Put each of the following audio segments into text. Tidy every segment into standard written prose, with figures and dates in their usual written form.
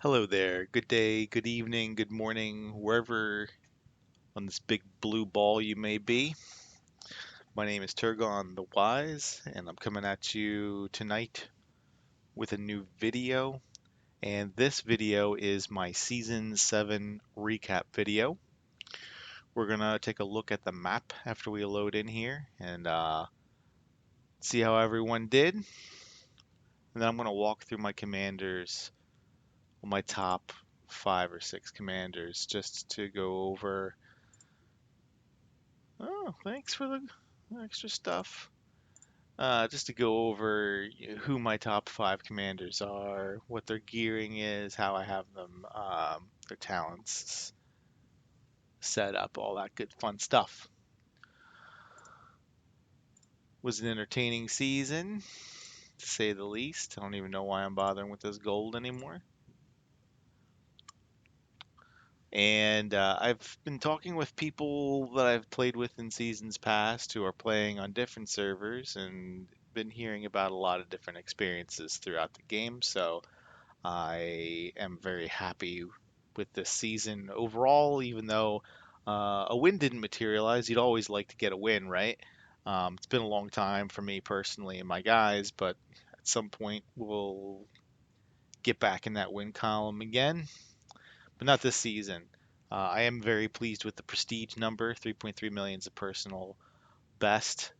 Hello there. Good day, good evening, good morning, wherever on this big blue ball you may be. My name is Turgon the Wise, and I'm coming at you tonight with a new video. And this video is my Season 7 recap video. We're going to take a look at the map after we load in here and see how everyone did. And then I'm going to walk through my commanders, my top 5 or 6 commanders, just to go over. Oh, thanks for the extra stuff. Just to go over who my top 5 commanders are, what their gearing is, how I have them, their talents set up, all that good fun stuff. Was an entertaining season, to say the least. I don't even know why I'm bothering with this gold anymore. And I've been talking with people that I've played with in seasons past who are playing on different servers and been hearing about a lot of different experiences throughout the game. So I am very happy with this season overall, even though a win didn't materialize. You'd always like to get a win, right? It's been a long time for me personally and my guys, but at some point we'll get back in that win column again, but not this season. I am very pleased with the prestige number. 3.3 million is a personal best,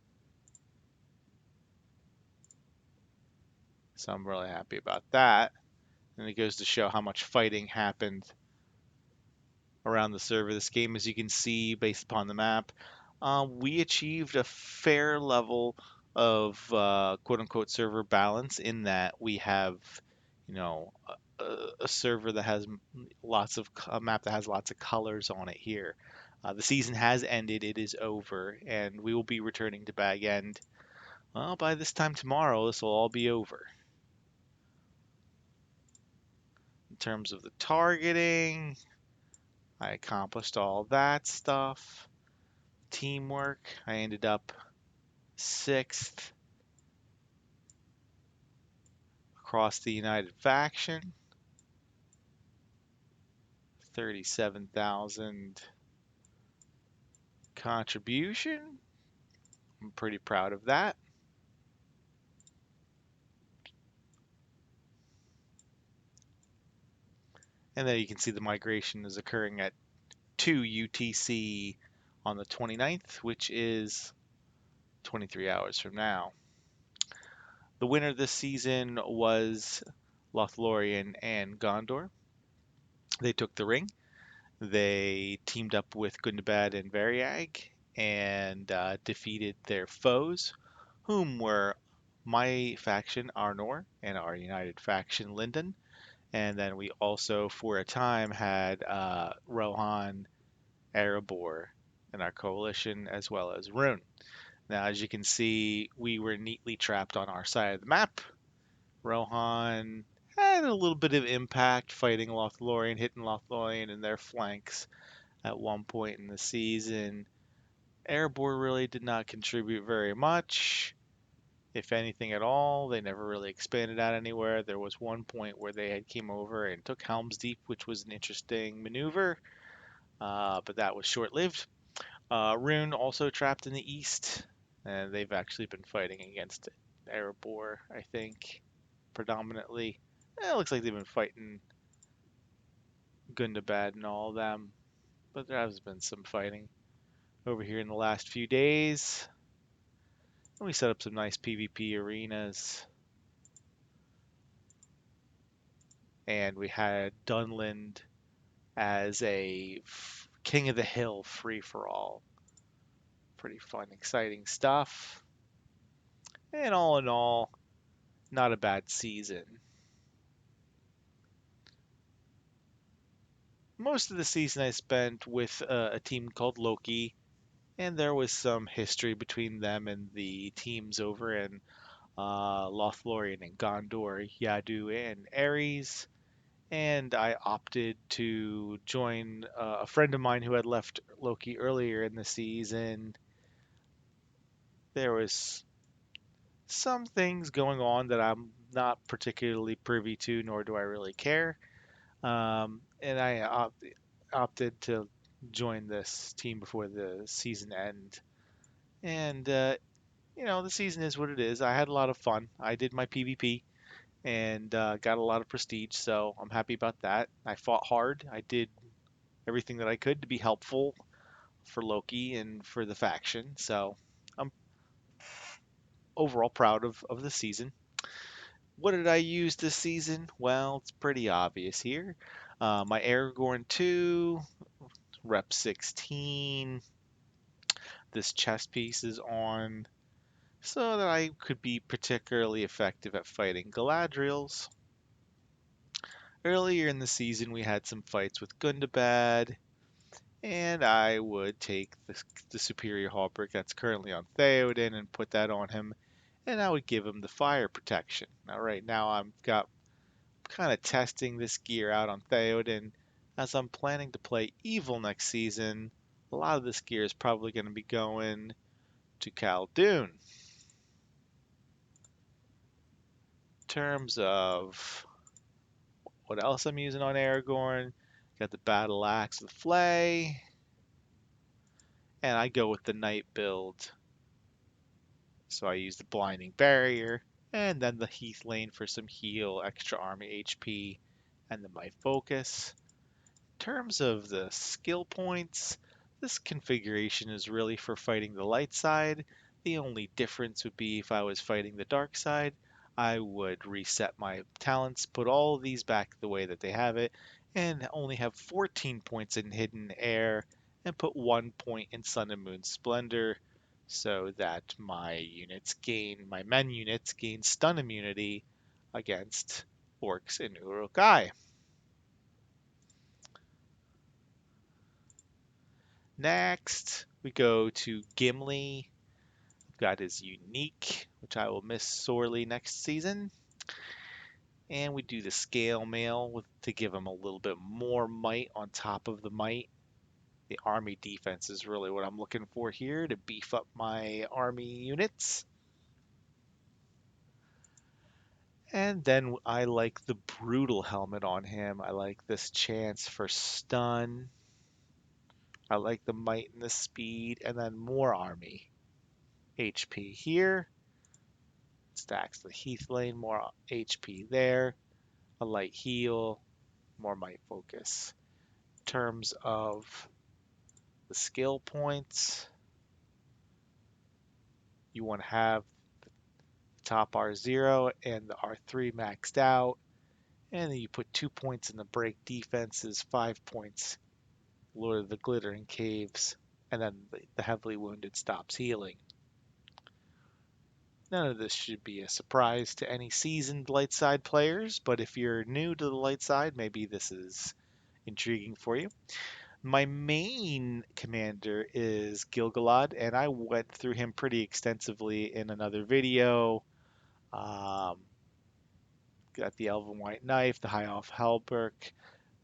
so I'm really happy about that. And it goes to show how much fighting happened around the server this game. As you can see, based upon the map, we achieved a fair level of quote-unquote server balance in that we have, you know, a server that has a map that has lots of colors on it here. The season has ended, it is over, and we will be returning to Bag End. Well, by this time tomorrow, this will all be over. In terms of the targeting, I accomplished all that stuff. Teamwork, I ended up 6th across the United faction. 37,000 contribution. I'm pretty proud of that. And then you can see the migration is occurring at 2 UTC on the 29th, which is 23 hours from now. The winner this season was Lothlorien and Gondor. They took the ring. They teamed up with Gundabad and Variag and defeated their foes, whom were my faction Arnor and our United faction Linden. And then we also, for a time, had Rohan, Erebor in our coalition, as well as Rune. Now, as you can see, we were neatly trapped on our side of the map. Rohan had a little bit of impact fighting Lothlorien, hitting Lothlorien in their flanks at one point in the season. Erebor really did not contribute very much, if anything at all. They never really expanded out anywhere. There was one point where they had came over and took Helm's Deep, which was an interesting maneuver, but that was short-lived. Rune also trapped in the east, and they've actually been fighting against Erebor, I think, predominantly. It looks like they've been fighting Gundabad and all of them, but there has been some fighting over here in the last few days. And we set up some nice PvP arenas. And we had Dunland as a King of the Hill free-for-all. Pretty fun, exciting stuff. And all in all, not a bad season. Most of the season I spent with a team called Loki, and there was some history between them and the teams over in Lothlorien and Gondor, Yadu and Ares. And I opted to join a friend of mine who had left Loki earlier in the season. There was some things going on that I'm not particularly privy to, nor do I really care. And I opted to join this team before the season end. And the season is what it is. I had a lot of fun. I did my PvP and got a lot of prestige, so I'm happy about that. I fought hard. I did everything that I could to be helpful for Loki and for the faction. So I'm overall proud of the season. What did I use this season? Well, it's pretty obvious here. My Aragorn 2, Rep 16. This chess piece is on so that I could be particularly effective at fighting Galadriels. Earlier in the season, we had some fights with Gundabad, and I would take the superior hauberk that's currently on Theoden and put that on him, and I would give him the fire protection. Now, right now, I'm kind of testing this gear out on Theoden, as I'm planning to play Evil next season. A lot of this gear is probably going to be going to Khaldun. In terms of what else I'm using on Aragorn, got the Battle Axe with Flay, and I go with the Knight build. So I use the Blinding Barrier, and then the Heath Lane for some heal, extra army HP, and the Might Focus. In terms of the skill points, this configuration is really for fighting the light side. The only difference would be if I was fighting the dark side, I would reset my talents, put all of these back the way that they have it, and only have 14 points in Hidden Air, and put 1 point in Sun and Moon Splendor, so that my men units gain stun immunity against orcs and Uruk-hai. Next, we go to Gimli. We've got his unique, which I will miss sorely next season. And we do the scale mail to give him a little bit more might on top of the might. The army defense is really what I'm looking for here to beef up my army units. And then I like the brutal helmet on him. I like this chance for stun. I like the might and the speed, and then more army HP here. Stacks the Heath Lane, more HP there. A light heal, more might focus. In terms of the skill points, you want to have the top R0 and the R3 maxed out. And then you put 2 points in the break defenses, 5 points Lord of the Glittering Caves, and then the heavily wounded stops healing. None of this should be a surprise to any seasoned light side players, but if you're new to the light side, maybe this is intriguing for you. My main commander is Gilgalad, and I went through him pretty extensively in another video. Um, got the Elven White Knife, the High Off Halberg,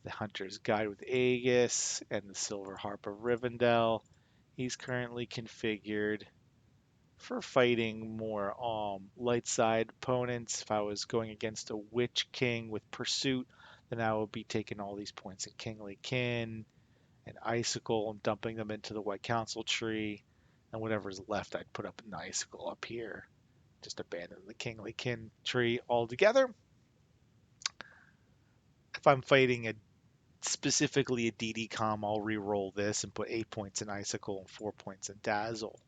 the Hunter's Guide with Aegis, and the Silver Harp of Rivendell. He's currently configured for fighting more light side opponents. If I was going against a Witch King with Pursuit, then I would be taking all these points in Kingly Kin and Icicle and dumping them into the White Council tree. And whatever's left, I'd put up an Icicle up here. Just abandon the Kingly Kin tree altogether. If I'm fighting specifically a DD com, I'll re-roll this and put 8 points in Icicle and 4 points in Dazzle.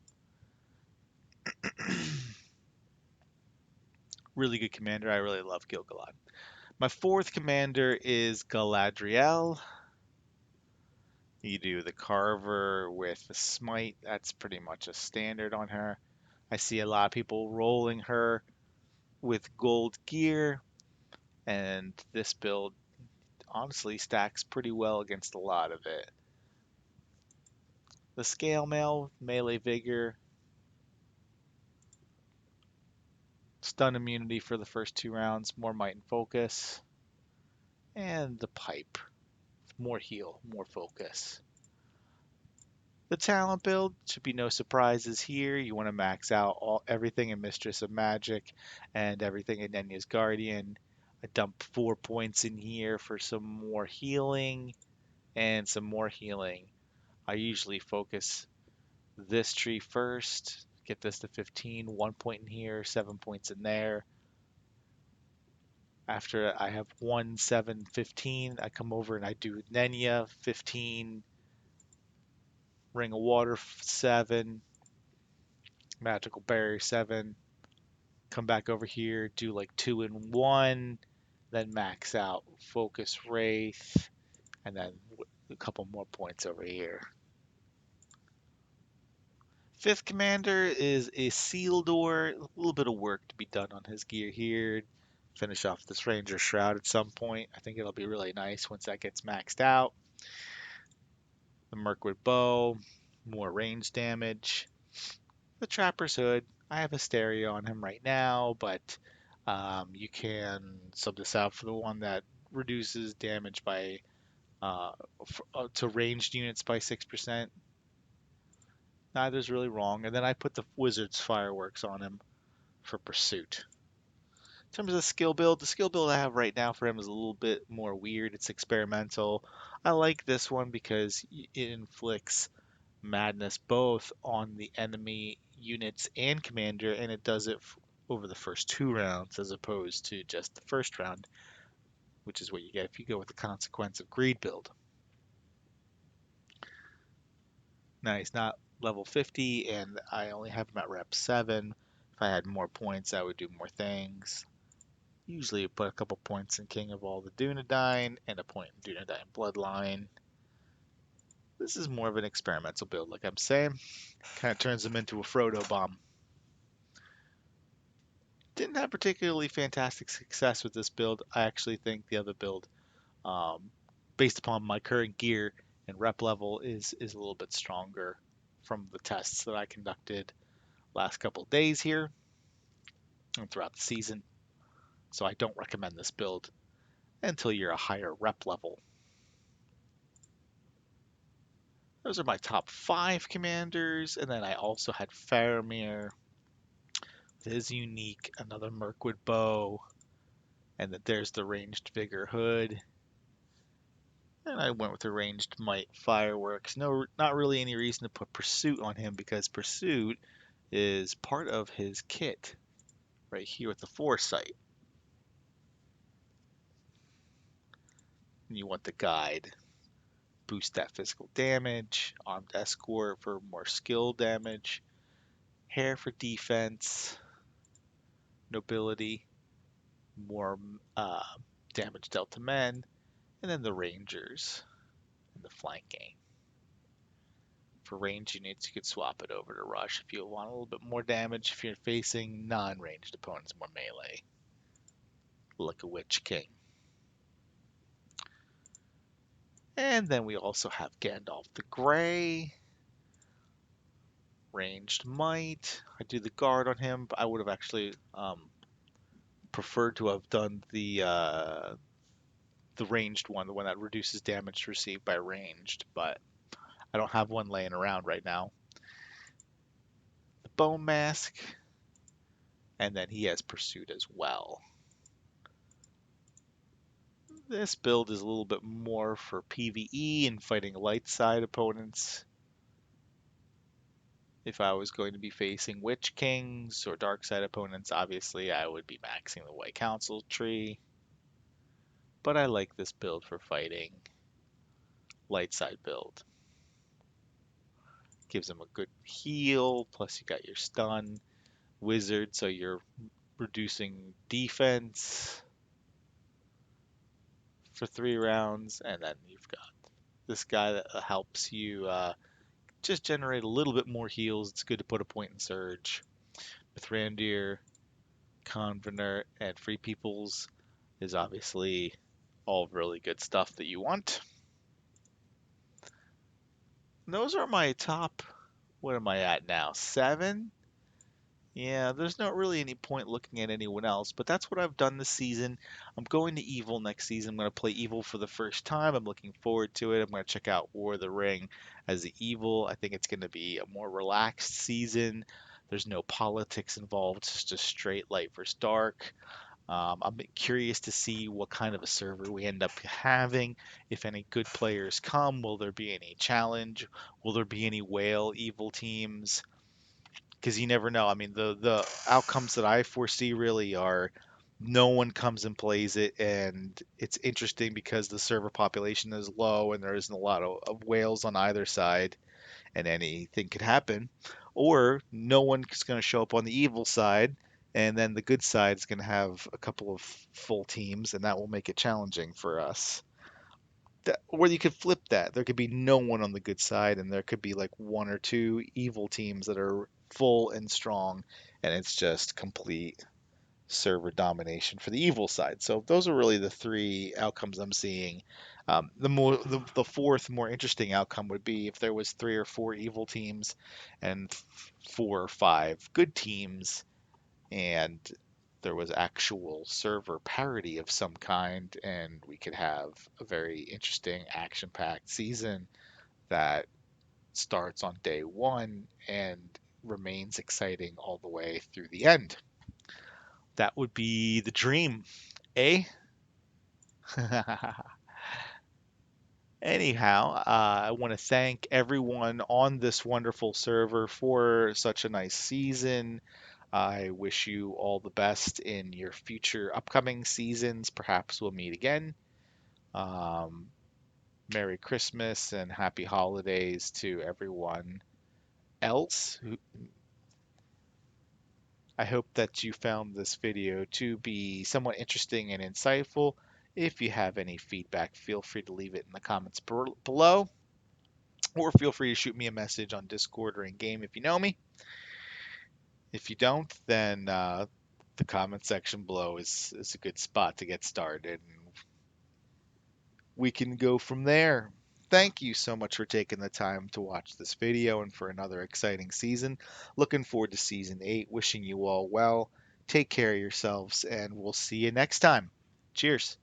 Really good commander. I really love Gilgalad. My fourth commander is Galadriel. You do the Carver with the Smite. That's pretty much a standard on her. I see a lot of people rolling her with gold gear, and this build honestly stacks pretty well against a lot of it. The Scale Mail, Melee Vigor, stun immunity for the first 2 rounds, more might and focus, and the Pipe, more heal, more focus. The talent build should be no surprises here. You want to max out everything in Mistress of Magic and everything in Nenya's Guardian. I dump 4 points in here for some more healing and some more healing. I usually focus this tree first, get this to 15, 1 point in here, 7 points in there. After I have 1, 7, 15, I come over and I do Nenya 15, Ring of Water 7, Magical Berry 7. Come back over here, do like 2 and 1, then max out Focus Wraith, and then a couple more points over here. Fifth commander is a Seal Door. A little bit of work to be done on his gear here. Finish off this Ranger Shroud at some point. I think it'll be really nice once that gets maxed out. The Mirkwood Bow, more range damage. The Trapper's Hood. I have a stereo on him right now, but you can sub this out for the one that reduces damage by to ranged units by 6%. Neither's really wrong. And then I put the Wizard's Fireworks on him for Pursuit. In terms of the skill build, the skill build I have right now for him is a little bit more weird. It's experimental. I like this one because it inflicts madness both on the enemy units and commander, and it does it over the first 2 rounds as opposed to just the first round, which is what you get if you go with the Consequence of Greed build. Now he's not level 50, and I only have him at rep 7. If I had more points, I would do more things. Usually put a couple points in King of all the Dunedain and a point in Dunedain Bloodline. This is more of an experimental build, like I'm saying. Kind of turns him into a Frodo bomb. Didn't have particularly fantastic success with this build. I actually think the other build, based upon my current gear and rep level, is a little bit stronger from the tests that I conducted last couple days here and throughout the season. So I don't recommend this build until you're a higher rep level. Those are my top 5 commanders, and then I also had Faramir with his unique, another Mirkwood Bow, and then there's the ranged Vigor Hood. And I went with the ranged Might Fireworks. No, not really any reason to put Pursuit on him because Pursuit is part of his kit right here with the Foresight. And you want the Guide. Boost that physical damage. Armed Escort for more skill damage. Hair for defense. Nobility. More damage dealt to men. And then the Rangers and the flanking. For range units, you could swap it over to Rush if you want a little bit more damage if you're facing non-ranged opponents, more melee. Like a Witch King. And then we also have Gandalf the Grey. Ranged Might. I do the guard on him, but I would have actually preferred to have done the ranged one, the one that reduces damage received by ranged, but I don't have one laying around right now. The Bone Mask, and then he has Pursuit as well. This build is a little bit more for PvE and fighting light side opponents. If I was going to be facing Witch Kings or Dark Side opponents, obviously I would be maxing the White Council tree. But I like this build for fighting light side build. Gives them a good heal, plus you got your stun. Wizard, so you're reducing defense for 3 rounds. And then you've got this guy that helps you just generate a little bit more heals. It's good to put a point in Surge. With Randir, Convener, and Free Peoples is obviously all really good stuff that you want. And those are my top, what am I at now? 7? Yeah, there's not really any point looking at anyone else, but that's what I've done this season. I'm going to Evil next season. I'm going to play Evil for the first time. I'm looking forward to it. I'm going to check out War of the Ring as the Evil. I think it's going to be a more relaxed season. There's no politics involved. It's just straight light versus dark. I'm curious to see what kind of a server we end up having. If any good players come, will there be any challenge? Will there be any whale evil teams? Because you never know. I mean, the outcomes that I foresee really are no one comes and plays it, and it's interesting because the server population is low and there isn't a lot of whales on either side, and anything could happen. Or no one's going to show up on the evil side, and then the good side is going to have a couple of full teams, and that will make it challenging for us. Or you could flip that. There could be no one on the good side, and there could be like one or two evil teams that are full and strong, and it's just complete server domination for the evil side. So those are really the three outcomes I'm seeing. The fourth more interesting outcome would be if there was three or four evil teams and four or five good teams, and there was actual server parity of some kind, and we could have a very interesting action-packed season that starts on day one and remains exciting all the way through the end. That would be the dream, eh? Anyhow, I want to thank everyone on this wonderful server for such a nice season. I wish you all the best in your future upcoming seasons. Perhaps we'll meet again. Um, Merry Christmas and happy holidays to everyone else. I hope that you found this video to be somewhat interesting and insightful. If you have any feedback, feel free to leave it in the comments below, or feel free to shoot me a message on Discord or in game if you know me. If you don't, then the comment section below is a good spot to get started, and we can go from there. Thank you so much for taking the time to watch this video and for another exciting season. Looking forward to season 8. Wishing you all well. Take care of yourselves, and we'll see you next time. Cheers.